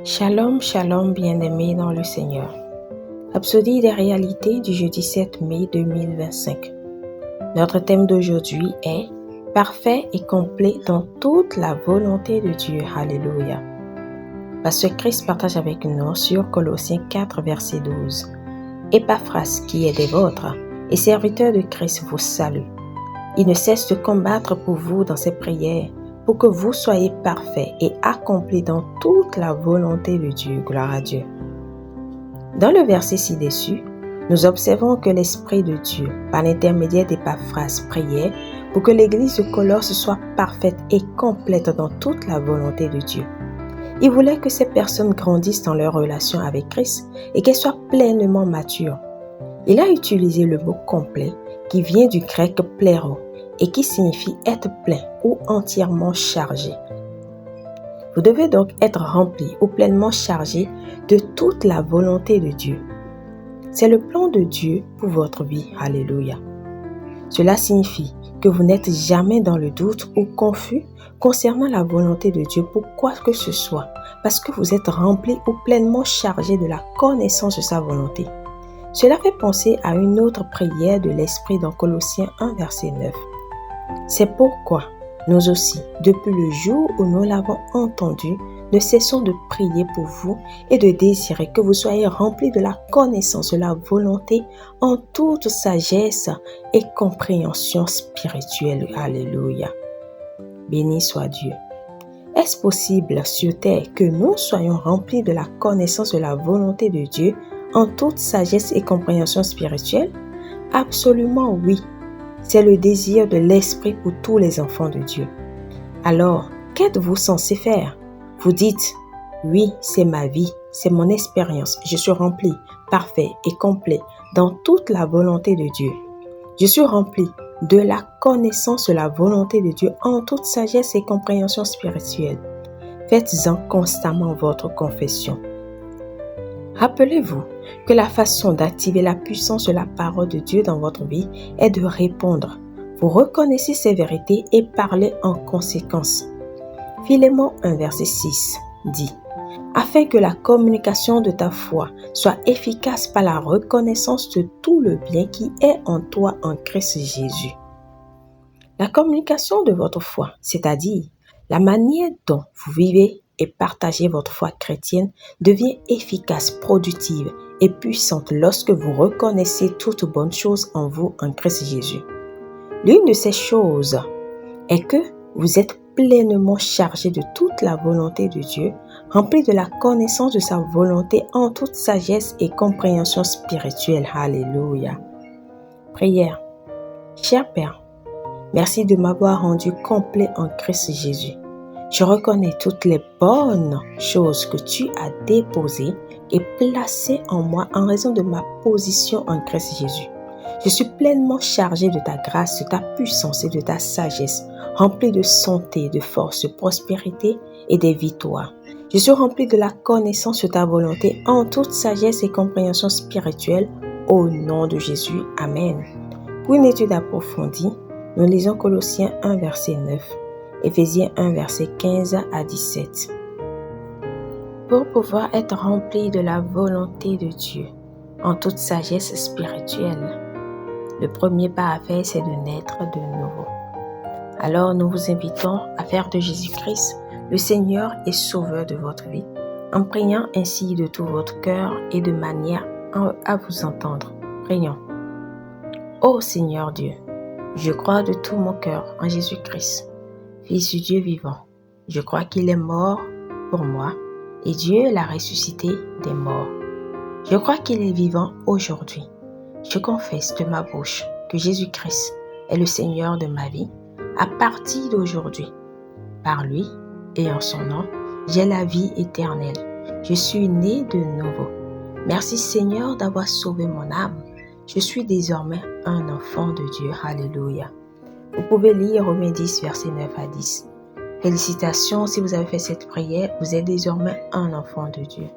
Shalom, shalom, bien-aimés dans le Seigneur. Rhapsodie des réalités du jeudi 7 mai 2025. Notre thème d'aujourd'hui est « Parfait et complet dans toute la volonté de Dieu ». Alléluia. Pasteur Christ partage avec nous sur Colossiens 4, verset 12. Épaphras, qui est des vôtres, et serviteur de Christ, vous salue. Il ne cesse de combattre pour vous dans ses prières, pour que vous soyez parfaits et accomplis dans toute la volonté de Dieu. Gloire à Dieu. Dans le verset ci-dessus, nous observons que l'Esprit de Dieu, par l'intermédiaire d'Épaphras, priait pour que l'Église de Colosse soit parfaite et complète dans toute la volonté de Dieu. Il voulait que ces personnes grandissent dans leur relation avec Christ et qu'elles soient pleinement matures. Il a utilisé le mot complet qui vient du grec pléro et qui signifie être plein ou entièrement chargé. Vous devez donc être rempli ou pleinement chargé de toute la volonté de Dieu. C'est le plan de Dieu pour votre vie. Alléluia. Cela signifie que vous n'êtes jamais dans le doute ou confus concernant la volonté de Dieu pour quoi que ce soit, parce que vous êtes rempli ou pleinement chargé de la connaissance de sa volonté. Cela fait penser à une autre prière de l'Esprit dans Colossiens 1, verset 9. C'est pourquoi nous aussi, depuis le jour où nous l'avons entendu, ne cessons de prier pour vous et de désirer que vous soyez remplis de la connaissance de la volonté en toute sagesse et compréhension spirituelle. Alléluia. Béni soit Dieu. Est-ce possible sur terre que nous soyons remplis de la connaissance de la volonté de Dieu en toute sagesse et compréhension spirituelle? Absolument oui. C'est le désir de l'Esprit pour tous les enfants de Dieu. Alors, qu'êtes-vous censé faire? Vous dites, oui, c'est ma vie, c'est mon expérience. Je suis rempli, parfait et complet dans toute la volonté de Dieu. Je suis rempli de la connaissance de la volonté de Dieu en toute sagesse et compréhension spirituelle. Faites-en constamment votre confession. Rappelez-vous que la façon d'activer la puissance de la parole de Dieu dans votre vie est de répondre. Vous reconnaissez ces vérités et parlez en conséquence. Philémon 1, verset 6 dit « Afin que la communication de ta foi soit efficace par la reconnaissance de tout le bien qui est en toi en Christ Jésus. » La communication de votre foi, c'est-à-dire la manière dont vous vivez et partagez votre foi chrétienne, devient efficace, productive et puissante lorsque vous reconnaissez toute bonne chose en vous en Christ Jésus. L'une de ces choses est que vous êtes pleinement chargé de toute la volonté de Dieu, rempli de la connaissance de sa volonté en toute sagesse et compréhension spirituelle. Alléluia. Prière. Cher Père, merci de m'avoir rendu complet en Christ Jésus. Je reconnais toutes les bonnes choses que tu as déposées et placées en moi en raison de ma position en Christ Jésus. Je suis pleinement chargé de ta grâce, de ta puissance et de ta sagesse, rempli de santé, de force, de prospérité et des victoires. Je suis rempli de la connaissance de ta volonté en toute sagesse et compréhension spirituelle au nom de Jésus. Amen. Pour une étude approfondie, nous lisons Colossiens 1, verset 9. Éphésiens 1, verset 15 à 17. Pour pouvoir être rempli de la volonté de Dieu en toute sagesse spirituelle, le premier pas à faire, c'est de naître de nouveau. Alors, nous vous invitons à faire de Jésus-Christ le Seigneur et Sauveur de votre vie, en priant ainsi de tout votre cœur et de manière à vous entendre. Prions. Ô Seigneur Dieu, je crois de tout mon cœur en Jésus-Christ, Fils du Dieu vivant. Je crois qu'il est mort pour moi et Dieu l'a ressuscité des morts. Je crois qu'il est vivant aujourd'hui. Je confesse de ma bouche que Jésus-Christ est le Seigneur de ma vie à partir d'aujourd'hui. Par lui et en son nom, j'ai la vie éternelle. Je suis né de nouveau. Merci Seigneur d'avoir sauvé mon âme. Je suis désormais un enfant de Dieu. Alléluia. Vous pouvez lire Romains 10, versets 9 à 10. Félicitations si vous avez fait cette prière, vous êtes désormais un enfant de Dieu.